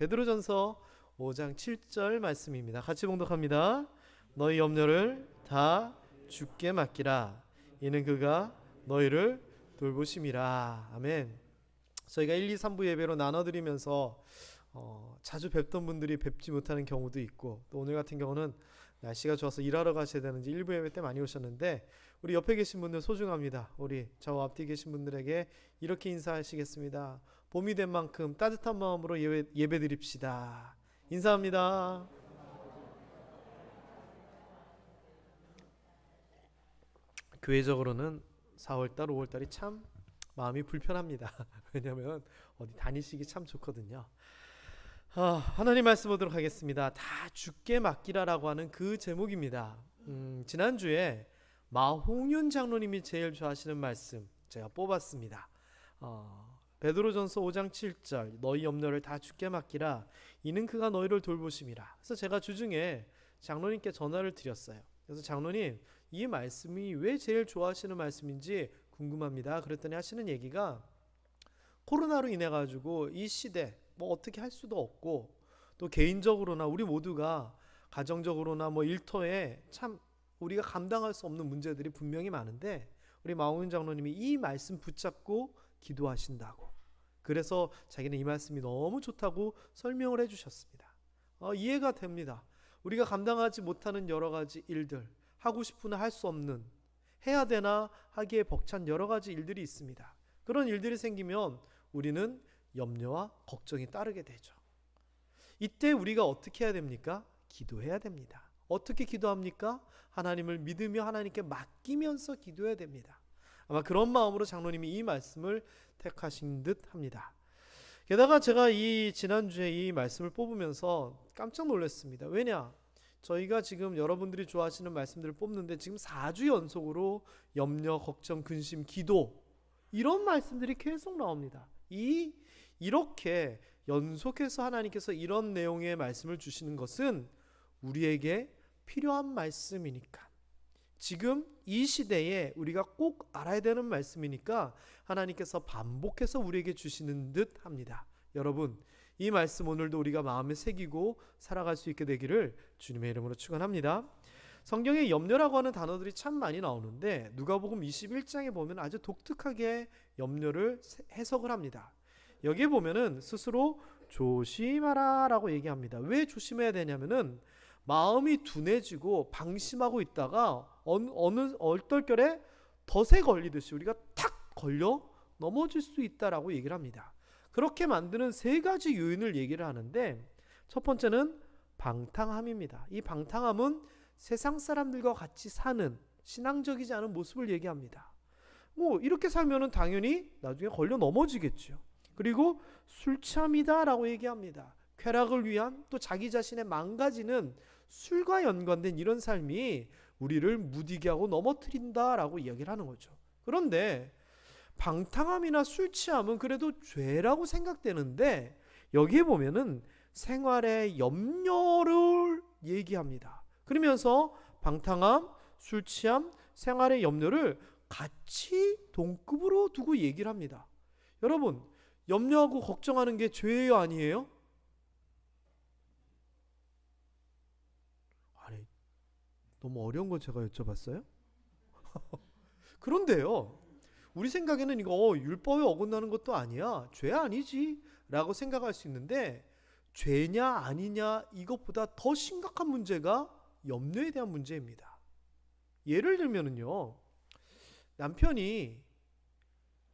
베드로전서 5장 7절 말씀입니다. 같이 봉독합니다. 너희 염려를 다 주께 맡기라. 이는 그가 너희를 돌보심이라. 아멘. 저희가 1, 2, 3부 예배로 나눠드리면서 자주 뵙던 분들이 뵙지 못하는 경우도 있고, 또 오늘 같은 경우는 날씨가 좋아서 일하러 가셔야 되는지 1부 예배 때 많이 오셨는데, 우리 옆에 계신 분들 소중합니다. 우리 저 앞뒤 계신 분들에게 이렇게 인사하시겠습니다. 봄이 된 만큼 따뜻한 마음으로 예배 드립시다. 인사합니다. 교회적으로는 4월달, 5월달이 참 마음이 불편합니다. 왜냐하면 어디 다니시기 참 좋거든요. 하나님 말씀 보도록 하겠습니다. 다 주께 맡기라라고 하는 그 제목입니다. 지난주에 마홍윤 장로님이 제일 좋아하시는 말씀 제가 뽑았습니다. 베드로전서 5장 7절 너희 염려를 다 주께 맡기라. 이는 그가 너희를 돌보심이라. 그래서 제가 주중에 장로님께 전화를 드렸어요. 그래서 장로님, 이 말씀이 왜 제일 좋아하시는 말씀인지 궁금합니다. 그랬더니 하시는 얘기가, 코로나로 인해 가지고 이 시대 뭐 어떻게 할 수도 없고, 또 개인적으로나 우리 모두가 가정적으로나 뭐 일터에 참 우리가 감당할 수 없는 문제들이 분명히 많은데, 우리 마홍윤 장로님이 이 말씀 붙잡고 기도하신다고, 그래서 자기는 이 말씀이 너무 좋다고 설명을 해주셨습니다. 이해가 됩니다. 우리가 감당하지 못하는 여러 가지 일들, 하고 싶으나 할 수 없는, 해야 되나 하기에 벅찬 여러 가지 일들이 있습니다. 그런 일들이 생기면 우리는 염려와 걱정이 따르게 되죠. 이때 우리가 어떻게 해야 됩니까? 기도해야 됩니다. 어떻게 기도합니까? 하나님을 믿으며 하나님께 맡기면서 기도해야 됩니다. 아마 그런 마음으로 장로님이 이 말씀을 택하신 듯 합니다. 게다가 제가 이 지난주에 이 말씀을 뽑으면서 깜짝 놀랐습니다. 왜냐? 저희가 지금 여러분들이 좋아하시는 말씀들을 뽑는데 지금 4주 연속으로 염려, 걱정, 근심, 기도, 이런 말씀들이 계속 나옵니다. 이렇게 연속해서 하나님께서 이런 내용의 말씀을 주시는 것은 우리에게 필요한 말씀이니까, 지금 이 시대에 우리가 꼭 알아야 되는 말씀이니까 하나님께서 반복해서 우리에게 주시는 듯 합니다. 여러분, 이 말씀 오늘도 우리가 마음에 새기고 살아갈 수 있게 되기를 주님의 이름으로 축원합니다. 성경에 염려라고 하는 단어들이 참 많이 나오는데, 누가복음 21장에 보면 아주 독특하게 염려를 해석을 합니다. 여기에 보면은 스스로 조심하라 라고 얘기합니다. 왜 조심해야 되냐면은, 마음이 둔해지고 방심하고 있다가 어느 얼떨결에 덫에 걸리듯이 우리가 탁 걸려 넘어질 수 있다라고 얘기를 합니다. 그렇게 만드는 세 가지 요인을 얘기를 하는데, 첫 번째는 방탕함입니다. 이 방탕함은 세상 사람들과 같이 사는 신앙적이지 않은 모습을 얘기합니다. 뭐 이렇게 살면은 당연히 나중에 걸려 넘어지겠죠. 그리고 술 취함이다 라고 얘기합니다. 쾌락을 위한, 또 자기 자신의 망가지는 술과 연관된 이런 삶이 우리를 무디게 하고 넘어뜨린다라고 이야기를 하는 거죠. 그런데 방탕함이나 술 취함은 그래도 죄라고 생각되는데, 여기에 보면은 생활의 염려를 얘기합니다. 그러면서 방탕함, 술 취함, 생활의 염려를 같이 동급으로 두고 얘기를 합니다. 여러분, 염려하고 걱정하는 게 죄예요, 아니에요? 아니, 너무 어려운 거 제가 여쭤봤어요? 그런데요, 우리 생각에는 이거 율법에 어긋나는 것도 아니야, 죄 아니지 라고 생각할 수 있는데, 죄냐 아니냐 이것보다 더 심각한 문제가 염려에 대한 문제입니다. 예를 들면은요, 남편이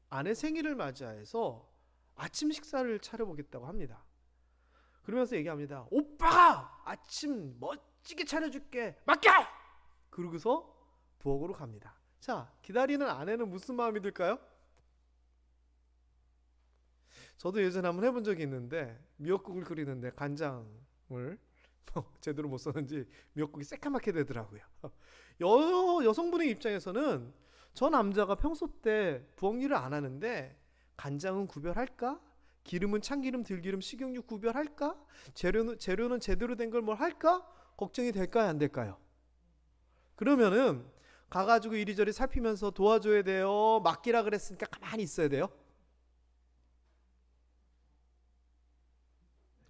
아내 생일을 맞이해서 아침 식사를 차려보겠다고 합니다. 그러면서 얘기합니다. 오빠가 아침 멋지게 차려줄게, 맡겨! 그러고서 부엌으로 갑니다. 자, 기다리는 아내는 무슨 마음이 들까요? 저도 예전에 한번 해본 적이 있는데, 미역국을 끓이는데 간장을 제대로 못 썼는지 미역국이 새까맣게 되더라고요. 여성분의 입장에서는 저 남자가 평소 때 부엌 일을 안 하는데 간장은 구별할까? 기름은 참기름, 들기름, 식용유 구별할까? 재료는 제대로 된 걸 뭘 할까? 걱정이 될까요, 안 될까요? 그러면은 가가지고 이리저리 살피면서 도와줘야 돼요? 맡기라 그랬으니까 가만히 있어야 돼요?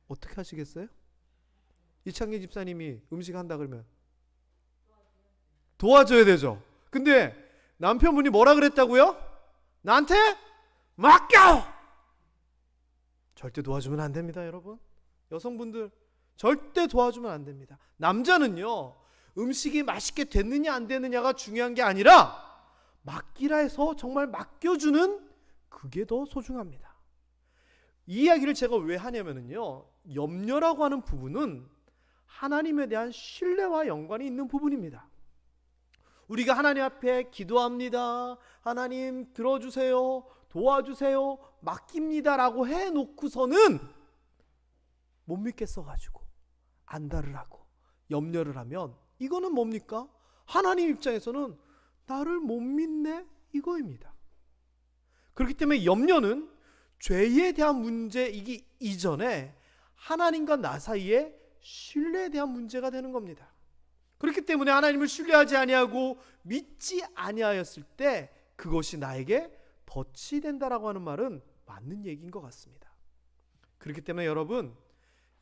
어떻게 하시겠어요? 이창기 집사님이 음식 한다 그러면 도와줘야 되죠. 근데 남편분이 뭐라 그랬다고요? 나한테 맡겨! 절대 도와주면 안 됩니다, 여러분. 여성분들 절대 도와주면 안 됩니다. 남자는요, 음식이 맛있게 됐느냐 안 됐느냐가 중요한 게 아니라 맡기라 해서 정말 맡겨주는 그게 더 소중합니다. 이 이야기를 제가 왜 하냐면요, 염려라고 하는 부분은 하나님에 대한 신뢰와 연관이 있는 부분입니다. 우리가 하나님 앞에 기도합니다. 하나님 들어주세요. 도와주세요. 맡깁니다 라고 해놓고서는 못 믿겠어가지고 안달을 하고 염려를 하면 이거는 뭡니까? 하나님 입장에서는 나를 못 믿네 이거입니다. 그렇기 때문에 염려는 죄에 대한 문제이기 이전에 하나님과 나 사이에 신뢰에 대한 문제가 되는 겁니다. 그렇기 때문에 하나님을 신뢰하지 아니하고 믿지 아니하였을 때 그것이 나에게 덫이 된다라고 하는 말은 맞는 얘기인 것 같습니다. 그렇기 때문에 여러분,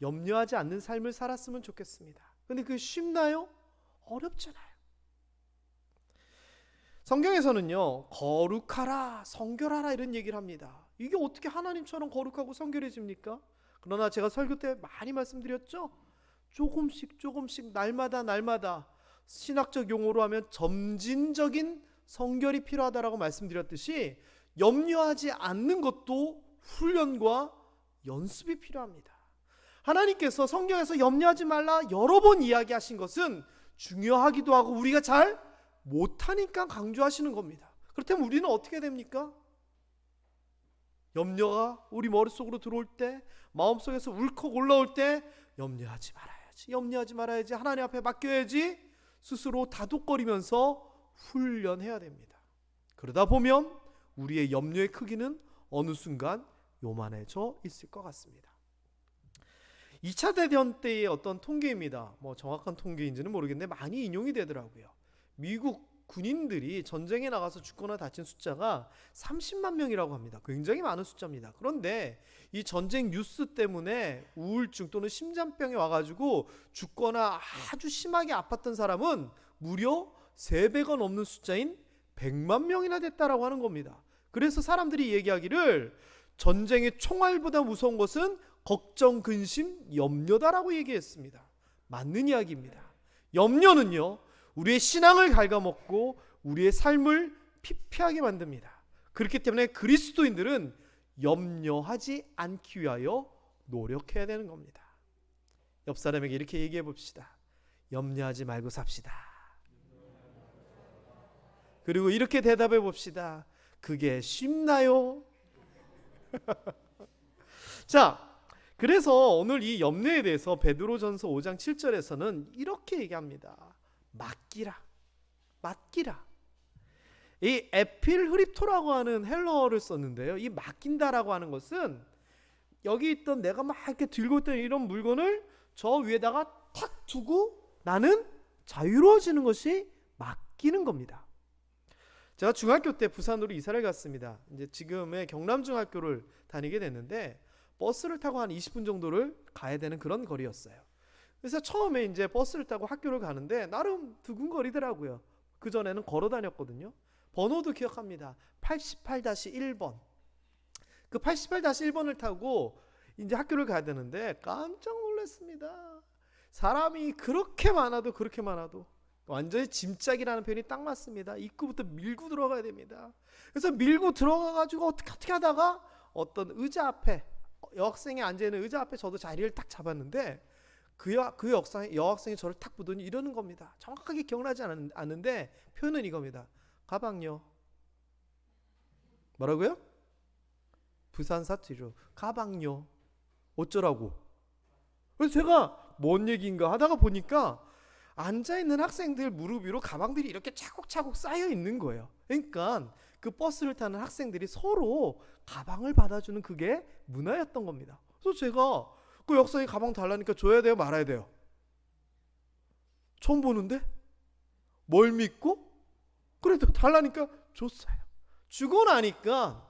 염려하지 않는 삶을 살았으면 좋겠습니다. 근데 그게 쉽나요? 어렵잖아요. 성경에서는요, 거룩하라, 성결하라 이런 얘기를 합니다. 이게 어떻게 하나님처럼 거룩하고 성결해집니까? 그러나 제가 설교 때 많이 말씀드렸죠? 조금씩 날마다 신학적 용어로 하면 점진적인 성결이 필요하다라고 말씀드렸듯이 염려하지 않는 것도 훈련과 연습이 필요합니다. 하나님께서 성경에서 염려하지 말라 여러 번 이야기하신 것은 중요하기도 하고 우리가 잘 못하니까 강조하시는 겁니다. 그렇다면 우리는 어떻게 됩니까? 염려가 우리 머릿속으로 들어올 때, 마음속에서 울컥 올라올 때 염려하지 말아야지, 하나님 앞에 맡겨야지 스스로 다독거리면서 훈련해야 됩니다. 그러다 보면 우리의 염려의 크기는 어느 순간 요만해져 있을 것 같습니다. 2차 대전 때의 어떤 통계입니다. 정확한 통계인지는 모르겠는데 많이 인용이 되더라고요. 미국 군인들이 전쟁에 나가서 죽거나 다친 숫자가 30만 명이라고 합니다. 굉장히 많은 숫자입니다. 그런데 이 전쟁 뉴스 때문에 우울증 또는 심장병이 와가지고 죽거나 아주 심하게 아팠던 사람은 무려 3배가 넘는 숫자인 100만 명이나 됐다라고 하는 겁니다. 그래서 사람들이 얘기하기를 전쟁의 총알보다 무서운 것은 걱정, 근심, 염려다라고 얘기했습니다. 맞는 이야기입니다. 염려는요, 우리의 신앙을 갉아먹고 우리의 삶을 피폐하게 만듭니다. 그렇기 때문에 그리스도인들은 염려하지 않기 위하여 노력해야 되는 겁니다. 옆 사람에게 이렇게 얘기해 봅시다. 염려하지 말고 삽시다. 그리고 이렇게 대답해 봅시다. 그게 쉽나요? 자, 그래서 오늘 이 염려에 대해서 베드로전서 5장 7절에서는 이렇게 얘기합니다. 맡기라. 이 에필흐립토라고 하는 헬러어를 썼는데요, 이 맡긴다라고 하는 것은 여기 있던 내가 막 이렇게 들고 있던 이런 물건을 저 위에다가 탁 두고 나는 자유로워지는 것이 맡기는 겁니다. 제가 중학교 때 부산으로 이사를 갔습니다. 이제 지금의 경남중학교를 다니게 됐는데 버스를 타고 한 20분 정도를 가야 되는 그런 거리였어요. 그래서 처음에 이제 버스를 타고 학교를 가는데 나름 두근거리더라고요. 그 전에는 걸어 다녔거든요. 번호도 기억합니다. 88-1번. 그 88-1번을 타고 이제 학교를 가야 되는데 깜짝 놀랐습니다. 사람이 그렇게 많아도 완전히 짐짝이라는 표현이 딱 맞습니다. 입구부터 밀고 들어가야 됩니다. 그래서 밀고 들어가가지고 어떻게 하다가 어떤 의자 앞에, 여학생이 앉아있는 의자 앞에 저도 자리를 딱 잡았는데 그 여학생이 저를 탁 보더니 이러는 겁니다. 정확하게 기억나지 않는데 표현은 이겁니다. 가방요. 뭐라고요? 부산 사투리로 가방요. 어쩌라고? 그래서 제가 뭔 얘기인가 하다가 보니까 앉아있는 학생들 무릎 위로 가방들이 이렇게 차곡차곡 쌓여 있는 거예요. 그러니까 그 버스를 타는 학생들이 서로 가방을 받아주는 그게 문화였던 겁니다. 그래서 제가 그 여학생이 가방 달라니까 줘야 돼요, 말아야 돼요? 처음 보는데? 뭘 믿고? 그래도 달라니까 줬어요. 주고 나니까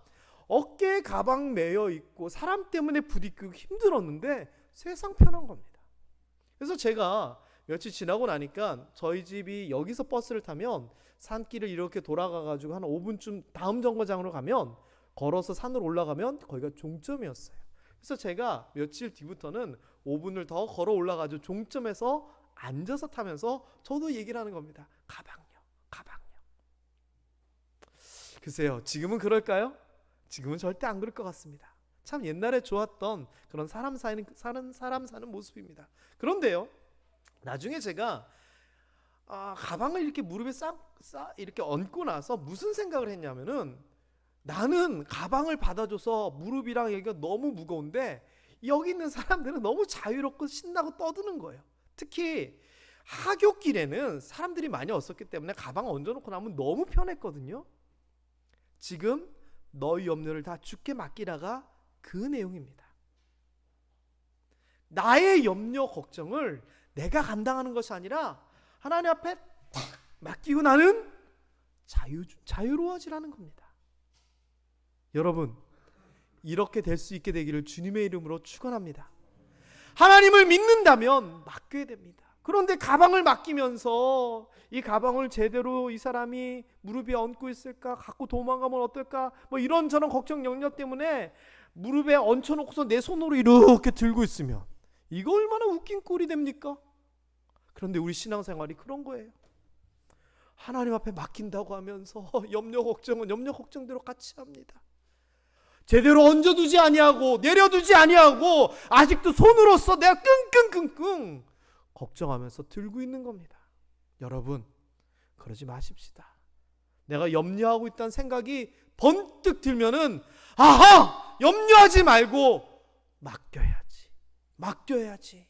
어깨에 가방 매여 있고 사람 때문에 부딪히고 힘들었는데 세상 편한 겁니다. 그래서 제가 며칠 지나고 나니까 저희 집이 여기서 버스를 타면 산길을 이렇게 돌아가가지고 한 5분쯤 다음 정거장으로 가면, 걸어서 산으로 올라가면 거기가 종점이었어요. 그래서 제가 며칠 뒤부터는 5분을 더 걸어 올라가지고 종점에서 앉아서 타면서 저도 얘기를 하는 겁니다. 가방요. 글쎄요, 지금은 그럴까요? 지금은 절대 안 그럴 것 같습니다. 참 옛날에 좋았던 그런 사람 사는 모습입니다. 그런데요, 나중에 제가 가방을 이렇게 무릎에 이렇게 얹고 나서 무슨 생각을 했냐면은, 나는 가방을 받아줘서 무릎이랑 여기가 너무 무거운데 여기 있는 사람들은 너무 자유롭고 신나고 떠드는 거예요. 특히 하굣길에는 사람들이 많이 없었기 때문에 가방 얹어놓고 나면 너무 편했거든요. 지금 너희 염려를 다 주께 맡기라가 그 내용입니다. 나의 염려 걱정을 내가 감당하는 것이 아니라 하나님 앞에 탁 맡기고 나는 자유로워지라는 겁니다. 여러분, 이렇게 될 수 있게 되기를 주님의 이름으로 축원합니다. 하나님을 믿는다면 맡겨야 됩니다. 그런데 가방을 맡기면서 이 가방을 제대로 이 사람이 무릎 위에 얹고 있을까, 갖고 도망가면 어떨까, 뭐 이런저런 걱정 염려 때문에 무릎에 얹혀놓고서 내 손으로 이렇게 들고 있으면 이거 얼마나 웃긴 꼴이 됩니까? 그런데 우리 신앙생활이 그런 거예요. 하나님 앞에 맡긴다고 하면서 염려 걱정대로 같이 합니다. 제대로 얹어두지 아니하고 내려두지 아니하고 아직도 손으로서 내가 끙끙끙끙 걱정하면서 들고 있는 겁니다. 여러분, 그러지 마십시다. 내가 염려하고 있다는 생각이 번뜩 들면은 아하! 염려하지 말고 맡겨야지.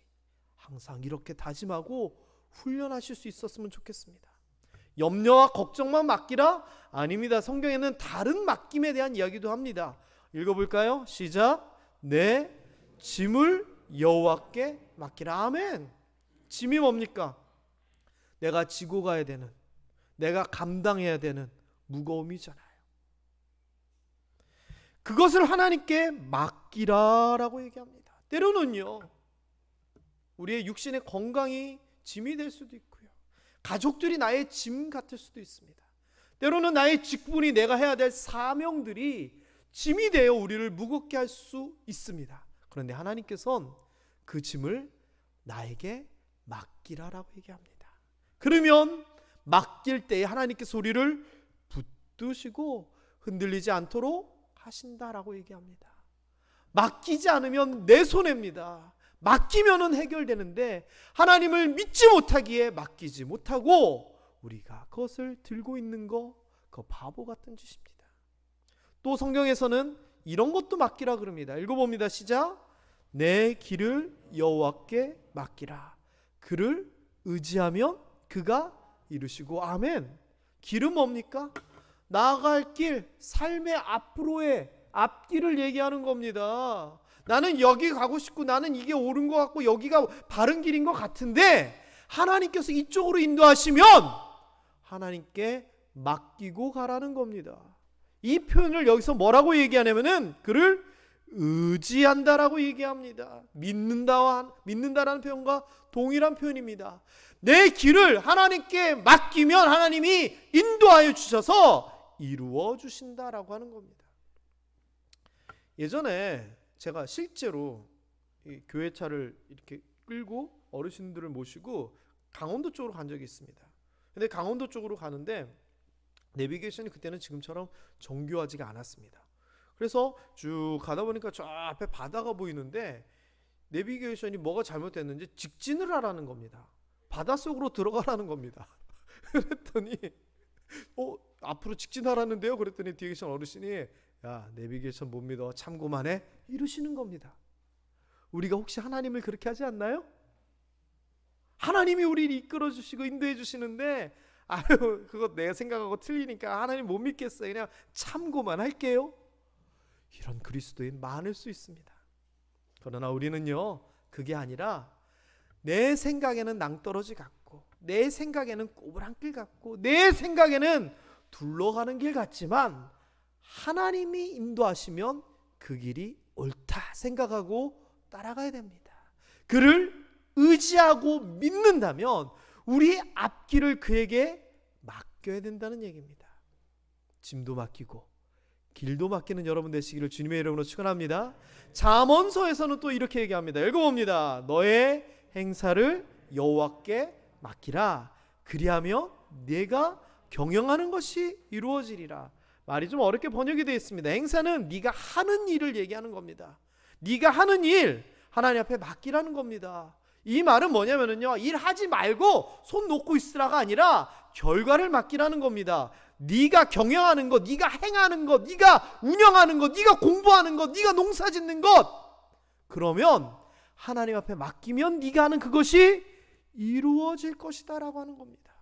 항상 이렇게 다짐하고 훈련하실 수 있었으면 좋겠습니다. 염려와 걱정만 맡기라? 아닙니다. 성경에는 다른 맡김에 대한 이야기도 합니다. 읽어볼까요? 시작. 내 짐을 여호와께 맡기라. 아멘. 짐이 뭡니까? 내가 지고 가야 되는, 내가 감당해야 되는 무거움이잖아요. 그것을 하나님께 맡기라라고 얘기합니다. 때로는요, 우리의 육신의 건강이 짐이 될 수도 있고요, 가족들이 나의 짐 같을 수도 있습니다. 때로는 나의 직분이, 내가 해야 될 사명들이 짐이 되어 우리를 무겁게 할 수 있습니다. 그런데 하나님께서는 그 짐을 나에게 맡기라라고 얘기합니다. 그러면 맡길 때에 하나님께서 우리를 붙드시고 흔들리지 않도록 하신다라고 얘기합니다. 맡기지 않으면 내 손해입니다. 맡기면은 해결되는데 하나님을 믿지 못하기에 맡기지 못하고 우리가 그것을 들고 있는 거, 그거 바보 같은 짓입니다. 또 성경에서는 이런 것도 맡기라 그럽니다. 읽어봅니다. 시작. 내 길을 여호와께 맡기라. 그를 의지하면 그가 이루시고. 아멘. 길은 뭡니까? 나아갈 길, 삶의 앞으로의 앞길을 얘기하는 겁니다. 나는 여기 가고 싶고 나는 이게 옳은 것 같고 여기가 바른 길인 것 같은데 하나님께서 이쪽으로 인도하시면 하나님께 맡기고 가라는 겁니다. 이 표현을 여기서 뭐라고 얘기하냐면은 그를 의지한다라고 얘기합니다. 믿는다라는 표현과 동일한 표현입니다. 내 길을 하나님께 맡기면 하나님이 인도하여 주셔서 이루어 주신다라고 하는 겁니다. 예전에 제가 실제로 이 교회차를 이렇게 끌고 어르신들을 모시고 강원도 쪽으로 간 적이 있습니다. 근데 강원도 쪽으로 가는데 내비게이션이 그때는 지금처럼 정교하지가 않았습니다. 그래서 쭉 가다 보니까 저 앞에 바다가 보이는데 내비게이션이 뭐가 잘못됐는지 직진을 하라는 겁니다. 바닷속으로 들어가라는 겁니다. 그랬더니 앞으로 직진하라는데요. 그랬더니 뒤에 계신 어르신이 야, 내비게이션 못 믿어, 참고만 해, 이러시는 겁니다. 우리가 혹시 하나님을 그렇게 하지 않나요? 하나님이 우리를 이끌어 주시고 인도해 주시는데 아유, 그거 내 생각하고 틀리니까 하나님 못 믿겠어요, 그냥 참고만 할게요. 이런 그리스도인 많을 수 있습니다. 그러나 우리는요, 그게 아니라 내 생각에는 낭떠러지 같고 내 생각에는 꼬부랑길 같고 내 생각에는 둘러가는 길 같지만 하나님이 인도하시면 그 길이 옳다 생각하고 따라가야 됩니다. 그를 의지하고 믿는다면 우리 앞길을 그에게 맡겨야 된다는 얘기입니다. 짐도 맡기고 길도 맡기는 여러분 되시기를 주님의 이름으로 축원합니다. 잠언서에서는 또 이렇게 얘기합니다. 읽어봅니다. 너의 행사를 여호와께 맡기라. 그리하면 내가 경영하는 것이 이루어지리라. 말이 좀 어렵게 번역이 되어 있습니다. 행사는 네가 하는 일을 얘기하는 겁니다. 네가 하는 일 하나님 앞에 맡기라는 겁니다. 이 말은 뭐냐면요, 일하지 말고 손 놓고 있으라가 아니라 결과를 맡기라는 겁니다. 네가 경영하는 것, 네가 행하는 것, 네가 운영하는 것, 네가 공부하는 것, 네가 농사 짓는 것, 그러면 하나님 앞에 맡기면 네가 하는 그것이 이루어질 것이다 라고 하는 겁니다.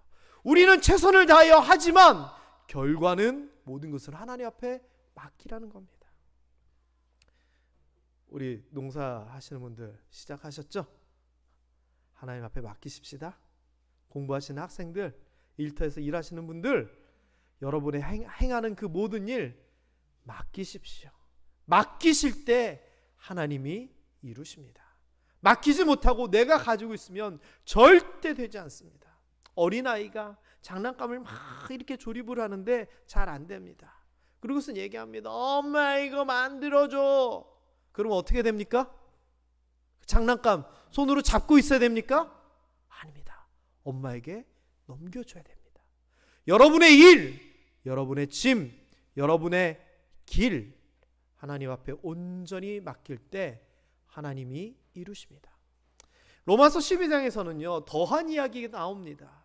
우리는 최선을 다하여 하지만 결과는 모든 것을 하나님 앞에 맡기라는 겁니다. 우리 농사하시는 분들 시작하셨죠? 하나님 앞에 맡기십시다. 공부하시는 학생들, 일터에서 일하시는 분들, 여러분의 행하는 그 모든 일 맡기십시오. 맡기실 때 하나님이 이루십니다. 맡기지 못하고 내가 가지고 있으면 절대 되지 않습니다. 어린아이가 장난감을 막 이렇게 조립을 하는데 잘 안 됩니다. 그러고서 얘기합니다. 엄마 이거 만들어줘. 그러면 어떻게 됩니까? 장난감 손으로 잡고 있어야 됩니까? 아닙니다. 엄마에게 넘겨줘야 됩니다. 여러분의 일, 여러분의 짐, 여러분의 길 하나님 앞에 온전히 맡길 때 하나님이 이루십니다. 로마서 12장에서는요 더한 이야기가 나옵니다.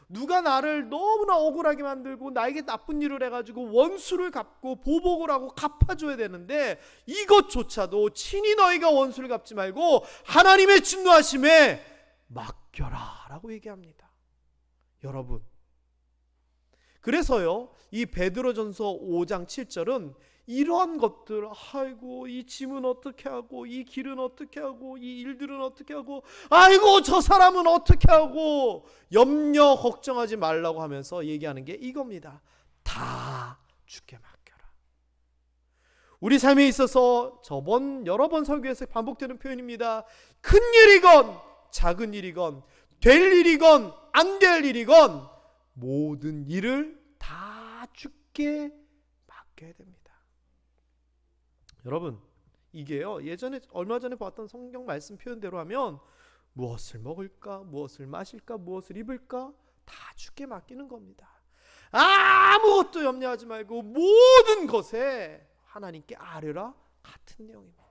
누가 나를 너무나 억울하게 만들고 나에게 나쁜 일을 해가지고 원수를 갚고 보복을 하고 갚아줘야 되는데 이것조차도 친히 너희가 원수를 갚지 말고 하나님의 진노하심에 맡겨라 라고 얘기합니다. 여러분, 그래서요 이 베드로전서 5장 7절은 이러한 것들, 아이고 이 짐은 어떻게 하고 이 길은 어떻게 하고 이 일들은 어떻게 하고 아이고 저 사람은 어떻게 하고 염려 걱정하지 말라고 하면서 얘기하는 게 이겁니다. 다 주께 맡겨라. 우리 삶에 있어서 여러 번 설교에서 반복되는 표현입니다. 큰 일이건 작은 일이건 될 일이건 안 될 일이건 모든 일을 다 주께 맡겨야 됩니다. 여러분, 이게요 예전에 얼마 전에 봤던 성경 말씀 표현대로 하면 무엇을 먹을까, 무엇을 마실까, 무엇을 입을까 다 주께 맡기는 겁니다. 아무것도 염려하지 말고 모든 것에 하나님께 아뢰라 같은 내용입니다.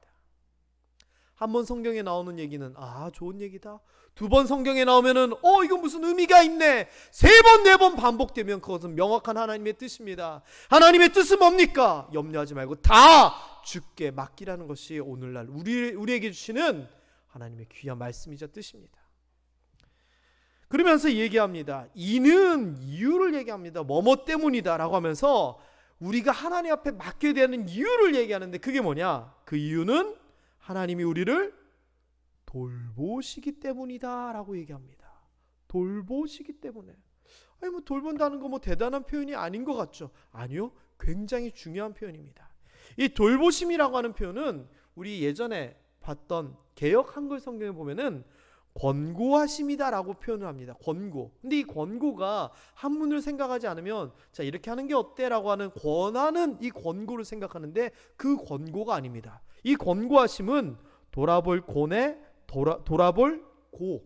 한 번 성경에 나오는 얘기는 좋은 얘기다. 두 번 성경에 나오면은 이건 무슨 의미가 있네. 세 번, 네 번 반복되면 그것은 명확한 하나님의 뜻입니다. 하나님의 뜻은 뭡니까? 염려하지 말고 다 주께 맡기라는 것이 오늘날 우리에게 주시는 하나님의 귀한 말씀이자 뜻입니다. 그러면서 얘기합니다. 이는 이유를 얘기합니다. 뭐뭐 때문이다 라고 하면서 우리가 하나님 앞에 맡겨야 되는 이유를 얘기하는데 그게 뭐냐? 그 이유는 하나님이 우리를 돌보시기 때문이다 라고 얘기합니다. 돌보시기 때문에. 뭐 돌본다는 거 대단한 표현이 아닌 것 같죠? 아니요, 굉장히 중요한 표현입니다. 이 돌보심이라고 하는 표현은 우리 예전에 봤던 개역 한글 성경에 보면은 권고하심이다 라고 표현을 합니다. 권고. 근데 이 권고가 한문을 생각하지 않으면 자 이렇게 하는 게 어때? 라고 하는 권하는 이 권고를 생각하는데 그 권고가 아닙니다. 이 권고하심은 돌아볼 고네 돌아볼 고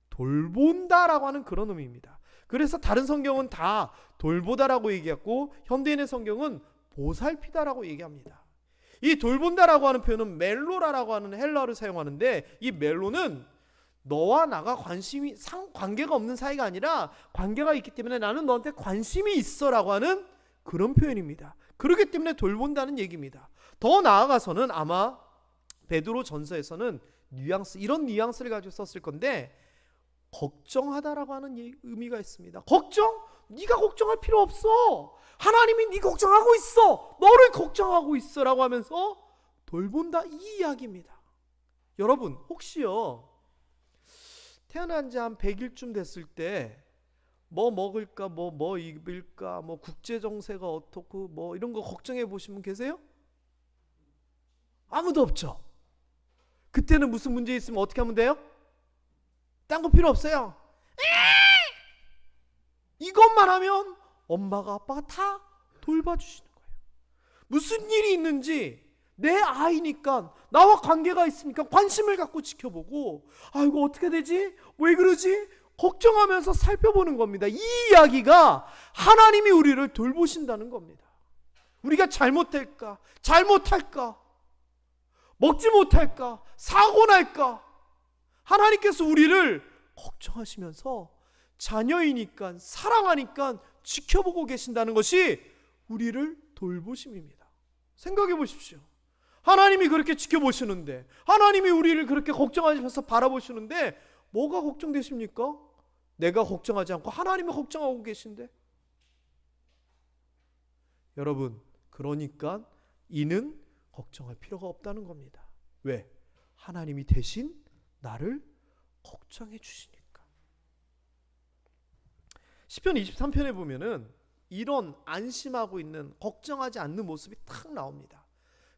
돌본다 라고 하는 그런 의미입니다. 그래서 다른 성경은 다 돌보다라고 얘기했고 현대인의 성경은 보살피다라고 얘기합니다. 이 돌본다라고 하는 표현은 멜로라라고 하는 헬라어를 사용하는데 이 멜로는 너와 나가 관계가 없는 사이가 아니라 관계가 있기 때문에 나는 너한테 관심이 있어라고 하는 그런 표현입니다. 그렇기 때문에 돌본다는 얘기입니다. 더 나아가서는 아마 베드로 전서에서는 이런 뉘앙스를 가지고 썼을 건데 걱정하다라고 하는 의미가 있습니다. 걱정? 네가 걱정할 필요 없어. 하나님이 네 걱정하고 있어. 너를 걱정하고 있어라고 하면서 돌본다 이 이야기입니다. 여러분 혹시요 태어난 지 한 100일쯤 됐을 때 뭐 먹을까 뭐 입을까 뭐 국제 정세가 어떻고 뭐 이런 거 걱정해 보신 분 계세요? 아무도 없죠. 그때는 무슨 문제 있으면 어떻게 하면 돼요? 딴 거 필요 없어요. 이것만 하면 엄마가 아빠가 다 돌봐주시는 거예요. 무슨 일이 있는지 내 아이니까 나와 관계가 있으니까 관심을 갖고 지켜보고, 이거 어떻게 되지? 왜 그러지? 걱정하면서 살펴보는 겁니다. 이 이야기가 하나님이 우리를 돌보신다는 겁니다. 우리가 잘못할까? 먹지 못할까? 사고 날까? 하나님께서 우리를 걱정하시면서 자녀이니까, 사랑하니까 지켜보고 계신다는 것이 우리를 돌보심입니다. 생각해 보십시오. 하나님이 그렇게 지켜보시는데, 하나님이 우리를 그렇게 걱정하시면서 바라보시는데 뭐가 걱정되십니까? 내가 걱정하지 않고 하나님이 걱정하고 계신데. 여러분, 그러니까 이는 걱정할 필요가 없다는 겁니다. 왜? 하나님이 대신 나를 걱정해 주시니까. 시편 23편에 보면은 이런 안심하고 있는, 걱정하지 않는 모습이 탁 나옵니다.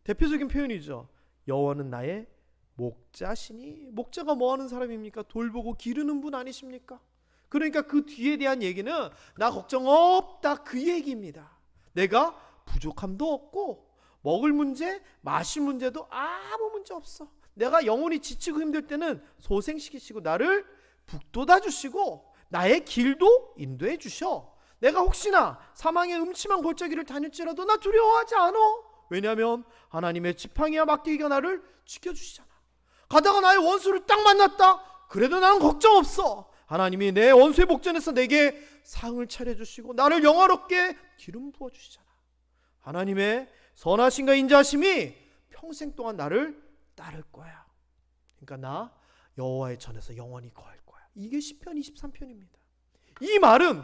대표적인 표현이죠. 여호와는 나의 목자시니. 목자가 뭐 하는 사람입니까? 돌보고 기르는 분 아니십니까? 그러니까 그 뒤에 대한 얘기는 나 걱정 없다, 그 얘기입니다. 내가 부족함도 없고, 먹을 문제, 마실 문제도 아무 문제 없어. 내가 영혼이 지치고 힘들 때는 소생시키시고 나를 북돋아 주시고 나의 길도 인도해 주셔. 내가 혹시나 사망의 음침한 골짜기를 다닐지라도 나 두려워하지 않아. 왜냐하면 하나님의 지팡이와 막대기가 나를 지켜주시잖아. 가다가 나의 원수를 딱 만났다, 그래도 나는 걱정 없어. 하나님이 내 원수의 복전에서 내게 상을 차려주시고 나를 영화롭게 기름 부어주시잖아. 하나님의 선하심과 인자하심이 평생 동안 나를 따를 거야. 그러니까 나 여호와의 전에서 영원히 거할 거야. 이게 시편 23편입니다. 이 말은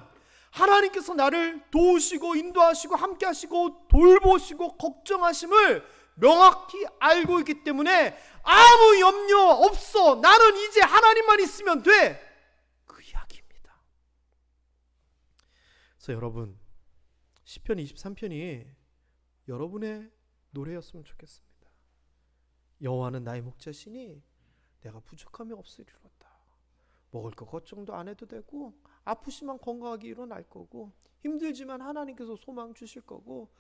하나님께서 나를 도우시고 인도하시고 함께 하시고 돌보시고 걱정하심을 명확히 알고 있기 때문에 아무 염려 없어, 나는 이제 하나님만 있으면 돼, 그 이야기입니다. 그래서 여러분, 시편 23편이 여러분의 노래였으면 좋겠습니다. 여호와는 나의 목자시니 내가 부족함이 없으리로다. 먹을 거 걱정도 안 해도 되고, 아프시면 건강하게 일어날 거고, 힘들지만 하나님께서 소망 주실 거고,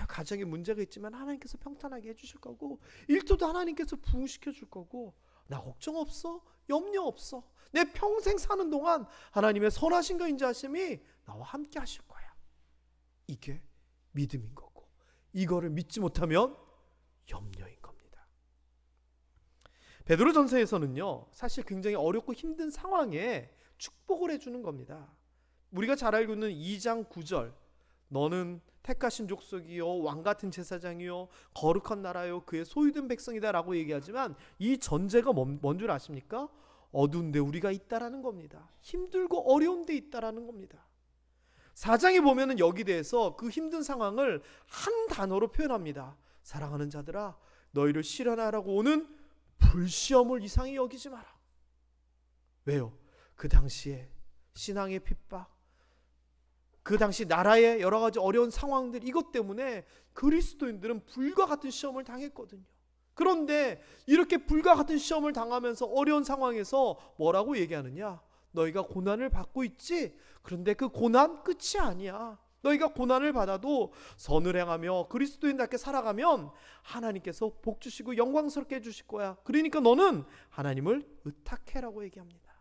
가정에 문제가 있지만 하나님께서 평탄하게 해주실 거고, 일터도 하나님께서 부흥시켜 줄 거고, 나 걱정 없어, 염려 없어. 내 평생 사는 동안 하나님의 선하심과 인자하심이 나와 함께 하실 거야. 이게 믿음인 거고, 이거를 믿지 못하면 염려인 겁니다. 베드로전서에서는요, 사실 굉장히 어렵고 힘든 상황에 축복을 해주는 겁니다. 우리가 잘 알고 있는 2장 9절, 너는 택하신 족속이요 왕같은 제사장이요 거룩한 나라요 그의 소유된 백성이다 라고 얘기하지만, 이 전제가 뭔 줄 아십니까? 어두운 데 우리가 있다라는 겁니다. 힘들고 어려운 데 있다라는 겁니다. 4장에 보면은 여기 대해서 그 힘든 상황을 한 단어로 표현합니다. 사랑하는 자들아, 너희를 시련하라고 오는 불시험을 이상히 여기지 마라. 왜요? 그 당시에 신앙의 핍박, 그 당시 나라의 여러 가지 어려운 상황들, 이것 때문에 그리스도인들은 불과 같은 시험을 당했거든요. 그런데 이렇게 불과 같은 시험을 당하면서 어려운 상황에서 뭐라고 얘기하느냐? 너희가 고난을 받고 있지? 그런데 그 고난 끝이 아니야. 너희가 고난을 받아도 선을 행하며 그리스도인답게 살아가면 하나님께서 복 주시고 영광스럽게 해주실 거야. 그러니까 너는 하나님을 의탁해라고 얘기합니다.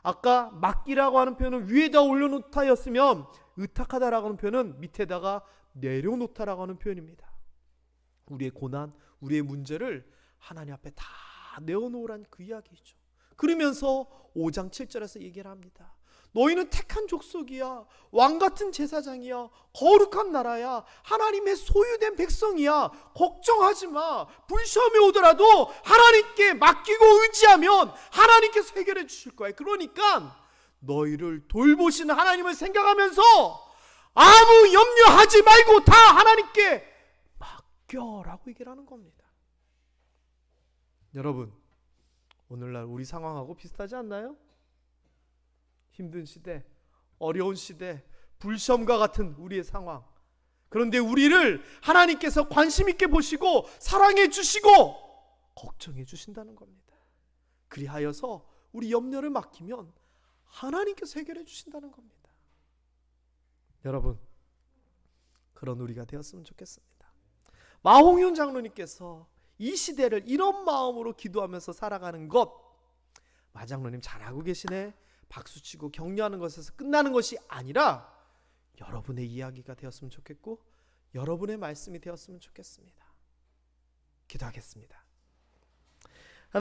아까 맡기라고 하는 표현은 위에다 올려놓다였으면, 의탁하다라고 하는 표현은 밑에다가 내려놓다라고 하는 표현입니다. 우리의 고난, 우리의 문제를 하나님 앞에 다 내어놓으란 그 이야기죠. 그러면서 5장 7절에서 얘기를 합니다. 너희는 택한 족속이야, 왕같은 제사장이야, 거룩한 나라야, 하나님의 소유된 백성이야. 걱정하지 마. 불시험이 오더라도 하나님께 맡기고 의지하면 하나님께서 해결해 주실 거야. 그러니까 너희를 돌보시는 하나님을 생각하면서 아무 염려하지 말고 다 하나님께 맡겨라고 얘기를 하는 겁니다. 여러분, 오늘날 우리 상황하고 비슷하지 않나요? 힘든 시대, 어려운 시대, 불시험과 같은 우리의 상황. 그런데 우리를 하나님께서 관심 있게 보시고 사랑해 주시고 걱정해 주신다는 겁니다. 그리하여서 우리 염려를 맡기면 하나님께서 해결해 주신다는 겁니다. 여러분, 그런 우리가 되었으면 좋겠습니다. 마홍윤 장로님께서 이 시대를 이런 마음으로 기도하면서 살아가는 것, 마장로님 잘하고 계시네, 박수치고 격려하는 것에서 끝나는 것이 아니라 여러분의 이야기가 되었으면 좋겠고 여러분의 말씀이 되었으면 좋겠습니다. 기도하겠습니다.